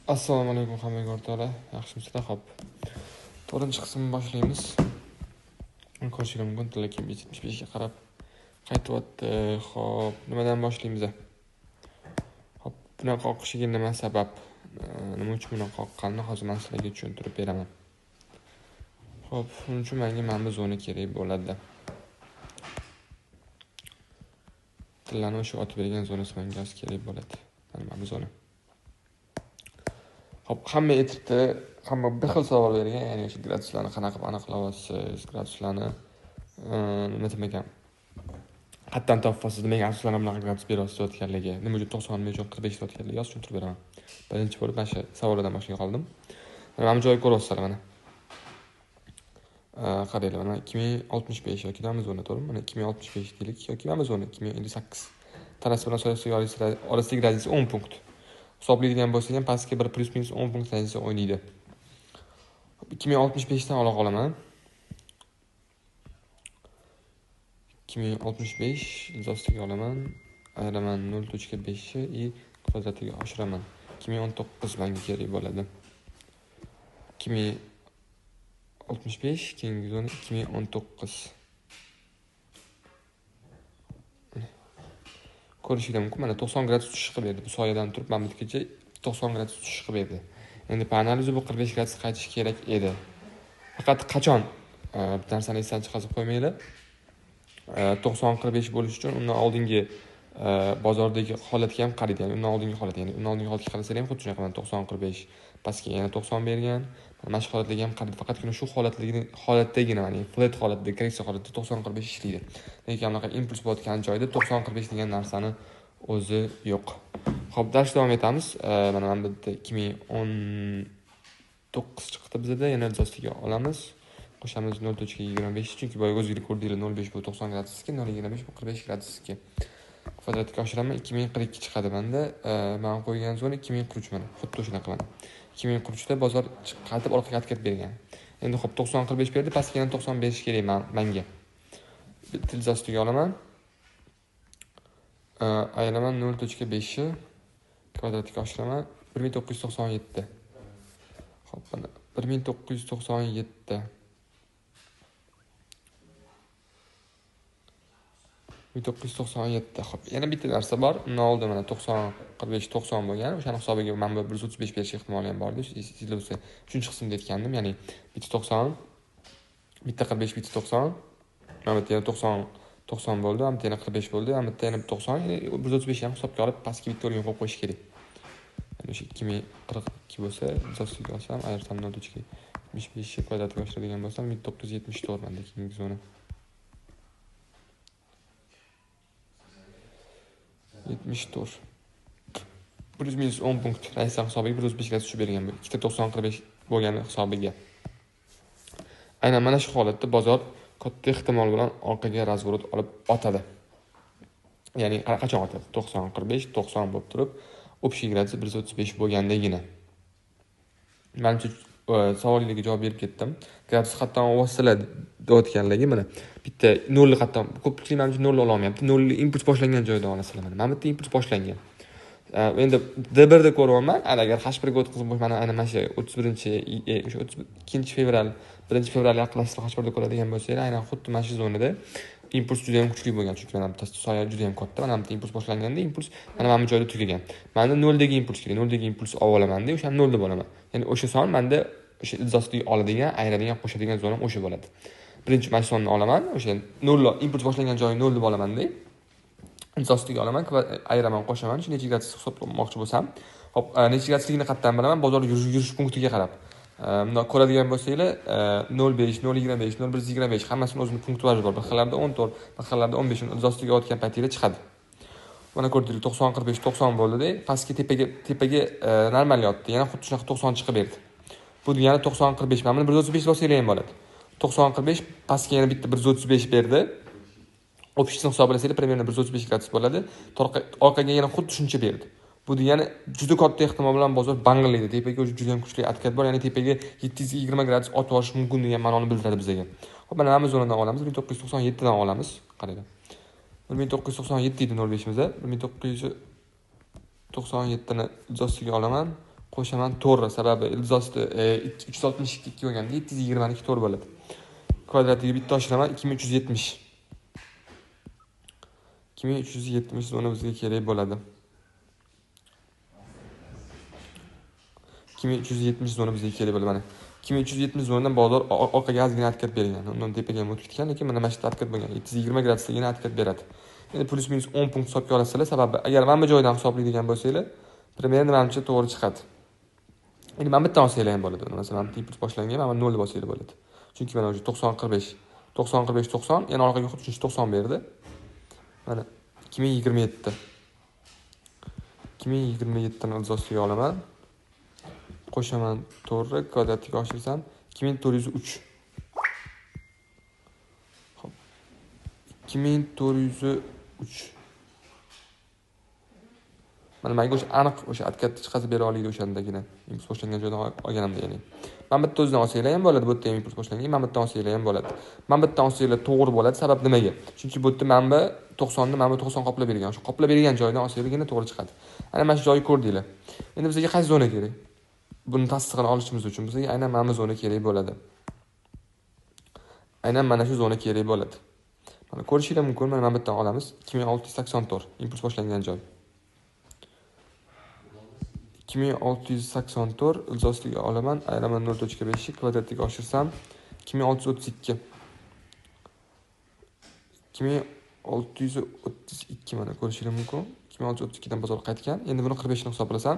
Assalomu alaykum hammaga o'rtoqlar. Yaxshimisizlar? Xo'p. 4-qismni boshlaymiz. Ko'rishingiz mumkin, lekin 75 ga qarab qaytyapti. Xo'p, nimadan boshlaymiz? Xo'p, bunaqa qoqishiga nima sabab? Nima uchun bunaqa qoqqanini hozir men sizlarga tushuntirib beraman. Xo'p, shuning uchun menga mana bu zona kerak bo'ladi. Tillarni o'sha otib bergan zonasi menga kerak bo'ladi. Mana bu zona. Hop, hamma aytibdi, hamma bir xil savol bergan, ya'ni o'sha graduslarni qanaqa qilib aniqlayapsiz, graduslarni nima demakam. Qatdan topasiz, nimaga asoslanib bunaqa gradus beryapsiz deyotganligi, nima uchun 90, nima uchun 45 deyotganligi hozir tushuntirib beraman. Birinchi bo'lib mana shu savollardan boshlay qoldim. Mana joy ko'ryapsizlar mana. Qaranglar, mana 2065 yoki Amazon to'g'rimi? Mana 2065 deylik yoki Amazon 2058. Tanasi bilan soyasi orasidagi radius 10 punkt. Hisoblaydigan bo'lsak ham pastga bir plus minus 10 punkt radiusda o'ynaydi. 2065 dan ola qolaman. 2065 izostiga olaman. Ayiraman 0.5 i kvadratiga oshiraman. 2019 menga kerak bo'ladi. 2065 keyingi zona 2019. Ko'rishingiz mumkin, mana 90 gradus tushish qilib berdi. Bu soyadan turib mana bungacha 90 gradus tushish qilib berdi. Endi po analizi bu 45 gradus qaytish kerak edi. Faqat qachon bir narsani esdan chiqarib qo'ymanglar. 90-45 bo'lish uchun undan oldingi bozordagi holatga ham qaraydi. Ya'ni undan oldingi holat, ya'ni undan oldingi holatga qarasangiz ham xuddi shunaqa 90-45 pastga yana 90 bergan. Mana shu holatlarga ham qaraydi. Faqatgina shu holatdagina, ya'ni flat holatda, korreksiya holatda 90-45 ishlaydi. Lekin bunaqa impuls bo'layotgan joyda 90-45 degan narsani o'zi yo'q. Xo'p, dars davom etamiz. Mana bu yerda 2019 chiqdi bizda, yana izostiga olamiz. Qo'shamiz 0.25 chunki boya o'zingizlar ko'rdinglar 0.5 bu 90 gradusga, 0.25 bu 45 gradusga. Kvadratga oshiraman 2042 chiqadi benda. Men qo'ygan zona 2043 mana. Xuddi shunaqa mana. 2043 da bozor qaytib orqaga harakat bergan. Endi xo'p 90-45 berdi, pastga yana 90 berish kerak menga. Bitta izostiga olaman. Ayiraman 0.5 kvadratga oshiraman 1997. Xo'p, mana 1997 1997. Xo'p, yana bitta narsa bor. Undan oldin mana 90-45-90 bo'lgan. O'shani hisobiga men 135 berish ehtimoli ham bor edi. Sizlar uchinchi qismda aytgandim, ya'ni bitta 90, bitta 45, bitta 90. Mana bu yerda 90 bo'ldi, ham yana 45 bo'ldi, ham yana 90, ya'ni 135 ham hisobga olib pastga bitta o'rin qo'yib qo'yish kerak. Ya'ni o'sha 2042 bo'lsa, izostiga olsam, ayirsam 0.75 kvadratga oshiradigan bo'lsam 1974 menda keyingi zona. 74. Plus minus 10 punkt radius hisobiga 135 ga tushib bergan bu. 290-45 bo'lgani hisobiga. Aynan mana shu holatda bozor katta ehtimol bilan orqaga razvorot olib otadi. Ya'ni qachon otadi? 90-45, 90 bo'lib turib, общий gradus 135 bo'lgandagina. Menimcha savolingizga javob berib ketdim. Gradus qatdan olyapsizlar deyotganligi mana bitta 0 ni qatdan ko'pchilik menimcha 0 ola olmayapti. 0 impuls boshlangan joydan olasizlar mana. Mana bitta impuls boshlangan. Endi D1 da ko'ryapman. Agar H1 ga o'tkazib mana mana shu 32 fevral 1 fevral yaqinlashsa H1 da ko'radigan bo'lsangiz, aynan xuddi mana shu zonada impuls juda ham kuchli bo'lgan. Chunki mana bitta soya juda ham katta. Mana bitta impuls boshlanganda impuls mana bu joyda tugagan. Menda 0 dagi impuls kerak. 0 dagi impuls olamanda, o'shani 0 deb olaman. Ya'ni o'sha son menda o'sha izostiga oladigan, ayiradigan, qo'shadigan zonam o'sha bo'ladi. Birinchi mana sonni olaman, o'sha 0 impuls boshlangan joyi 0 deb olamanda. Izostiga olaman, ayiraman, qo'shaman. Shu necha gradus hisoblamoqchi bo'lsam, hop, necha gradusligini qatdan bilaman, bozor yurish punktiga qarab. Bunda ko'radigan bo'lsanglar, 0.5, 0.25, 0.125 hammasini o'zining punktuaji bor. Bir xillarda 14, bir xillarda 15 izostiga o'tgan paytingda chiqadi. Mana ko'rdinglar 90-45 90 bo'ldi-da, pastga tepaga normal yotdi. Yana xuddi shunaqa 90 chiqib berdi. Bu degani 90-45 mana 135 bo'lsanglar ham bo'ladi. 90-45 pastga yana bitta 135 berdi. Общий hisoblasanglar примерно 135 gradus bo'ladi. Orqaga yana xuddi shuncha berdi. Bu degani juda katta ehtimol bilan bozor banglaydi. Tepaga juda ham kuchli harakat bor, ya'ni tepaga 720 gradus otib olish mumkin degan ma'noni bildiradi bizga. Xo'p, mana Amazondan olamiz, 1997 dan olamiz. Qaranglar. 1997 edi 05 mizda. 1997 ni izostiga olaman, Qo'shaman to'g'ri, sababi ildizosti 362 bo'lganda 722 to'g'ri bo'ladi. Kvadratiga bitta oshiraman 2370. 2370 zona bizga kerak bo'ladi. 2370 zona bizga kerak bo'ladi mana. 2370 zonadan bozor orqaga ozgina harakat bergan. Undan tepaga ham o'tib ketgan, lekin mana mana shu harakat bo'lgan. 720 gradusligina harakat beradi. Endi plus minus 10 punkt hisobga olasizlar, sababi agar mana bu joydan hisoblaydigan bo'lsanglar, примерно menimcha to'g'ri chiqadi. Endi mana bitta olsanglar ham bo'ladi. Masalan, impuls boshlangan, mana 0 bo'lsanglar bo'ladi. Chunki mana o'sha 90-45, 90-45-90, yana orqaga xuddi 90 berdi. Mana 2027. 2027 dan ildizostiga olaman. Qo'shaman to'g'ri, kvadratiga oshirsam 2403. Xo'p. 2403. Mana menga o'sha aniq o'sha atkatni chiqazib bera oladi o'shandagina. Impuls boshlangan joydan olganimda, ya'ni. Mana bitta o'zidan olsanglar ham bo'ladi, bu yerda ham impuls boshlangan, mana bitta olsanglar ham bo'ladi. Mana bitta olsanglar to'g'ri bo'ladi, sabab nimaga? Chunki bu yerda manba 90 ni mana bu 90 qoplab bergan. O'sha qoplab bergan joydan olsanglargina to'g'ri chiqadi. Ana mana shu joyni ko'rdinglar. Endi bizga qaysi zona kerak? Buni tasdiqini olishimiz uchun bizga aynan mana bu zona kerak bo'ladi. Aynan mana shu zona kerak bo'ladi. Mana ko'rishinglar mumkin, mana bu yerdan olamiz. 2684 impuls boshlangan joy. 2684 ildizostiga olaman, ayiraman 0.5 kvadratiga oshirsam 2632. 2632 mana ko'rishinglar mumkin. 2632 dan bozor qaytgan. Endi buni 45 ni hisoblasam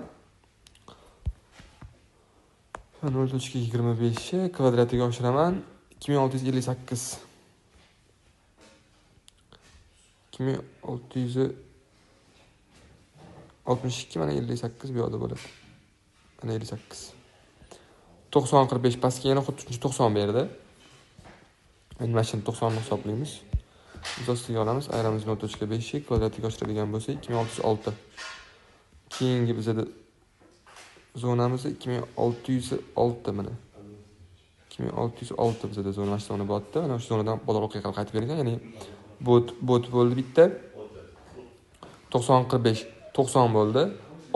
0.25 kvadratiga oshiraman 2658. 2662 mana 58 bu yoqda bo'ladi. Mana 58. 90-45 pastga yana xuddi 90 berdi. Endi mana shuni 90 ni hisoblaymiz. Ildizostiga olamiz, ayiramiz 0.5 kvadratiga oshiradigan bo'lsa 2606. Keyingi bizda zonamiz 2606 mana. 2606 bizda zona mana shu zona bo'tdi. Mana shu zonadan bozor orqaga qaytib bergan, ya'ni bot bo'ldi bitta. 90-45 90 bo'ldi.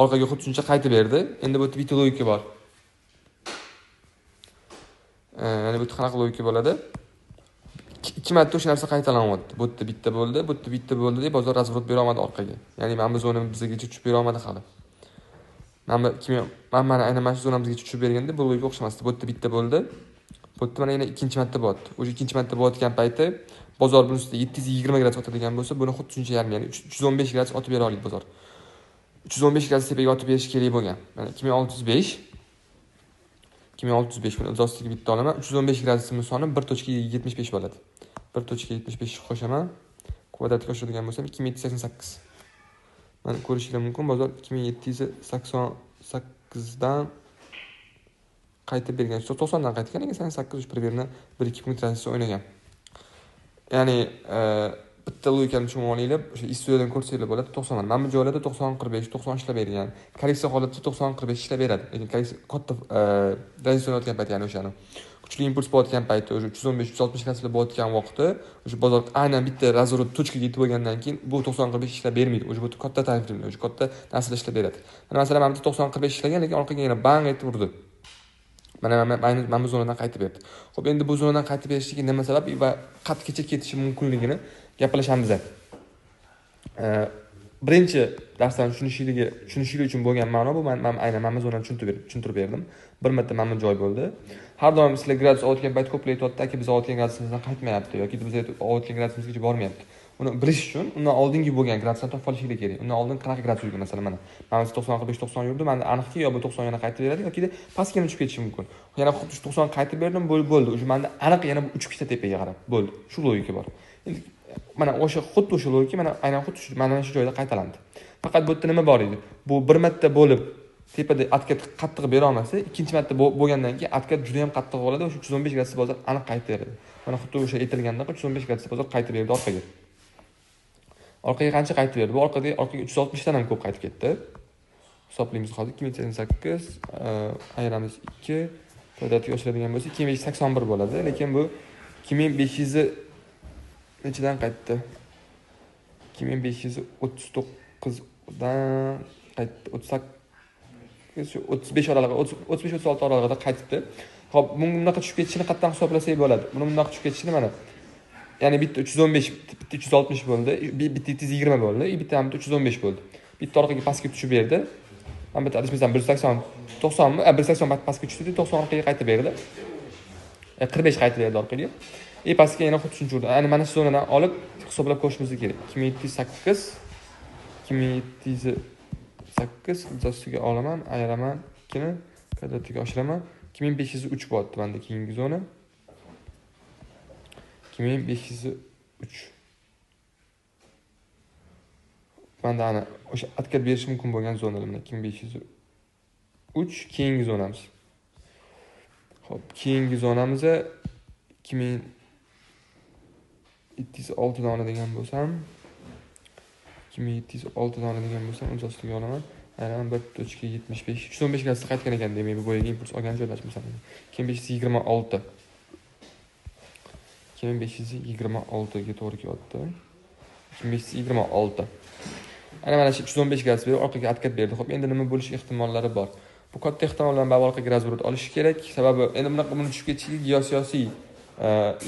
Orqaga xuddi shuncha qaytib berdi. Endi bu yerda bitta logika bor. Ya'ni bu yerda qanaqa logika bo'ladi? Ikki marta o'sha narsa qaytalanyapti. Bu yerda bitta bo'ldi, bu yerda bitta bo'ldi deb bozor razvrot bera olmadi orqaga. Ya'ni mana bu zona bizga tushib bera olmadi hali. Mana aynan mana shu zonamizga tushib berganda bu logika o'xshamasdi. Bu yerda bitta bo'ldi. Bu yerda mana yana ikkinchi marta bo'tdi. O'sha ikkinchi marta bo'tgan payti bozor buni ustida 720 gradus otadigan bo'lsa, buni xuddi shuncha yarim, ya'ni 315 gradus otib bera oladi bozor. 315 gradus tepaga otib berish kerak bo'lgan. Mana 2605 buni ildizostiga bitta olaman. 315 gradusning soni 1.75 bo'ladi. 1.75 qo'shaman. Kvadratga oshiradigan bo'lsam 2788. Mana ko'rishinglar mumkin, bozor 2788 dan qaytib bergan. 90 dan qaytgan, lekin 88 примерно 1-2 punkt tranzitsiya o'ynagan. Ya'ni bitta logikani tushunib olinglar, o'sha istudiyadan ko'rsanglar bo'ladi. 90 mana bu joylarda 90-45, 90 ishlab bergan. Korreksiya holatida 90-45 ishlab beradi. Lekin korreksiya katta tranzitsiya o'tgan payt, ya'ni o'shani kuchli impuls bo'layotgan paytda, o'sha 315-360 graduslar bo'layotgan vaqtda, o'sha bozor aynan bitta razvrot tochkaga yetib bo'lgandan keyin bu 90-45 ishlab bermaydi. O'sha bu katta tariflar, o'sha katta narsalar ishlab beradi. Mana masalan, mana bu 90-45 ishlagan, lekin orqaga yana bang etib urdi. Mana bu zonadan qaytib berdi. Xo'p, endi bu zonadan qaytib berishligi nima sabab va qatgacha ketishi mumkinligini gaplashamiz. Birinchi darsdan tushunishlik uchun bo'lgan ma'no bu, men aynan mana bu zonani tushuntirib berdim. Bir marta mana bu joy bo'ldi. Har doim sizlar gradus o'tgan payt ko'playotdi, aka biz o'tgan gradusimizdan qaytmayapti yoki biz o'tgan gradusimizgacha bormayapti. Uni bilish uchun undan oldingi bo'lgan gradusdan topib olishinglar kerak. Undan oldin qanaqa gradus yurgan, masalan mana. Mana 90-45-90 yurdi. Menda aniqki yo bu 90 yana qaytib beradi yoki pastga tushib ketishi mumkin. Yana xuddi 90 qaytib berdim, bo'ldi. O'sha menda aniq yana uchib ketdi tepaga qarab. Bo'ldi. Shu logika bor. Endi mana o'sha xuddi o'sha logika aynan xuddi mana shu joyda qaytalandi. Faqat bu yerda nima bor edi? Bu bir marta bo'lib tepada atkat qattiq bera olmasa, ikkinchi marta bo'lgandan keyin atkat juda ham qattiq bo'ladi. O'sha 315 gradus bozor aniq qaytib beradi. Mana xuddi o'sha aytilgandan 315 gradus bozor qaytib berdi orqaga. Orqaga qancha qaytib berdi? Bu orqaga 360 dan ham ko'p qaytib ketdi. Hisoblaymiz hozir 2088 ayiramiz 2 kvadratga oshiradigan bo'lsa 2581 bo'ladi. Lekin bu 2500 nechidan qaytdi? 2539 dan qaytdi. shu 35 oralig'i 35-36 oralig'ida qaytibdi. Xo'p, bunaqa tushib ketishini qatdan hisoblasak bo'ladi. Buni bundoq tushib ketishini mana. Ya'ni bitta 315, bitta 360 bo'ldi, bitta 220 bo'ldi, bitta ham 315 bo'ldi. Bitta orqaga pastga tushib berdi. Mana bitta adashmasam 180 90mi? 180 pastga tushdi, 90 orqaga qaytib berdi. 45 qaytib berdi orqaga. Pastga yana xuddi shuncha urdi. Ya'ni mana shu zonadan olib hisoblab ko'rishimiz kerak. 2708 2708 ustiga olaman, ayiraman, 2 ni kvadratiga oshiraman. 2503 bo'lyapti menda keyingi zona. 2503. Menda ana o'sha atkat berish mumkin bo'lgan zonalar mana 2503 keyingi zonamiz. Xo'p, keyingi zonamiz 2706 dan oladigan bo'lsam, 2706 dan oladigan bo'lsam, o'z ostiga olaman. Aynan 1.75 315 gradusda qaytgan ekan, demak bu boyaga impuls olgan joylashmasam. 2526 2526 ga to'g'ri kelyapti. 2526. Mana shu 315 gradus berib orqaga atkat berdi. Xo'p, endi nima bo'lish ehtimollari bor? Bu katta ehtimol bilan baribir orqaga razvorot olish kerak. Sababi endi bunaqa buni tushib ketishiga geosiyosiy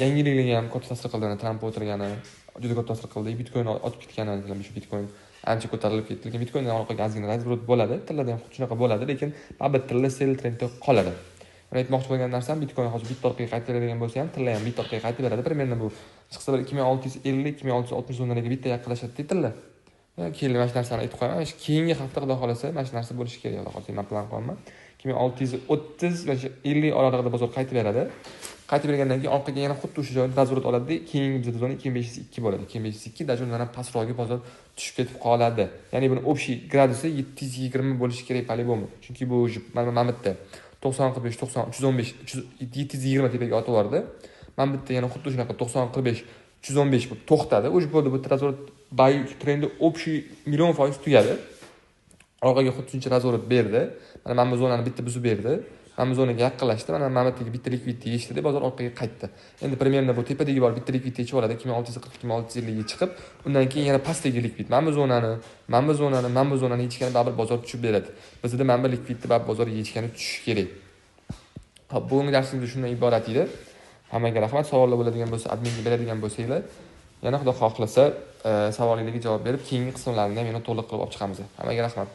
yangiliklarga ham katta ta'sir qildi. Tramp o'tirgani juda katta ta'sir qildi. Bitcoin otib ketgani, shu Bitcoin ancha ko'tarilib ketdi. Lekin Bitcoindan orqaga ozgina razvorot bo'ladi. Tillarda ham xuddi shunaqa bo'ladi, lekin baribir tilla sell trendda qoladi. Men aytmoqchi bo'lgan narsam, Bitcoin hozir bitta orqaga qaytib beradigan bo'lsa ham, tilla ham bitta orqaga qaytib beradi. Примерно bu chiqsa bir 2650, 2660 zonalarga bitta yaqinlashadi tilla. Keyin mana shu narsani aytib qo'yaman. Keyingi hafta xudo xolasa mana shu narsa bo'lishi kerak. Xudo xolasa men plan qilaman. 2630 va 50 oralig'ida bozor qaytib beradi. Qaytib bergandan keyin orqaga yana xuddi o'sha joydan razvorot oladi. Keyingi bizda zona 2502 bo'ladi. 2502 dajondan ham pastroqga bozor tushib ketib qoladi. Ya'ni buni общий gradusi 720 bo'lishi kerak по-любому. Chunki bu mana bitta 90-45, 90, 315, 720 tepaga otib yubordi. Mana bitta yana xuddi shunaqa 90-45, 315 bo'lib to'xtadi. O'sha bo'ldi bu razvorot buy trendi общий %1,000% tugadi. Orqaga xuddi shuncha razvorot berdi. Mana bu zonani bitta buzib berdi. Mana bu zonaga yaqinlashdi. Mana bittaga bitta likvidity yechdi, bozor orqaga qaytdi. Endi примерно bu tepadagi bor bitta likvidity yechib oladi 2640, 2650 ga chiqib, undan keyin yana pastdagi likvid. Mana bu zonani yechgani baribir bozor tushib beradi. Bizda mana bu likvidni baribir bozor yechgani tushishi kerak. Xo'p, bugungi darsimiz shundan iborat edi. Hammaga rahmat. Savollar bo'ladigan bo'lsa, adminga beradigan bo'lsanglar, yana xudo xohlasa savolingizga javob berib, keyingi qismlarini ham yana to'liq qilib olib chiqamiz. Hammaga rahmat.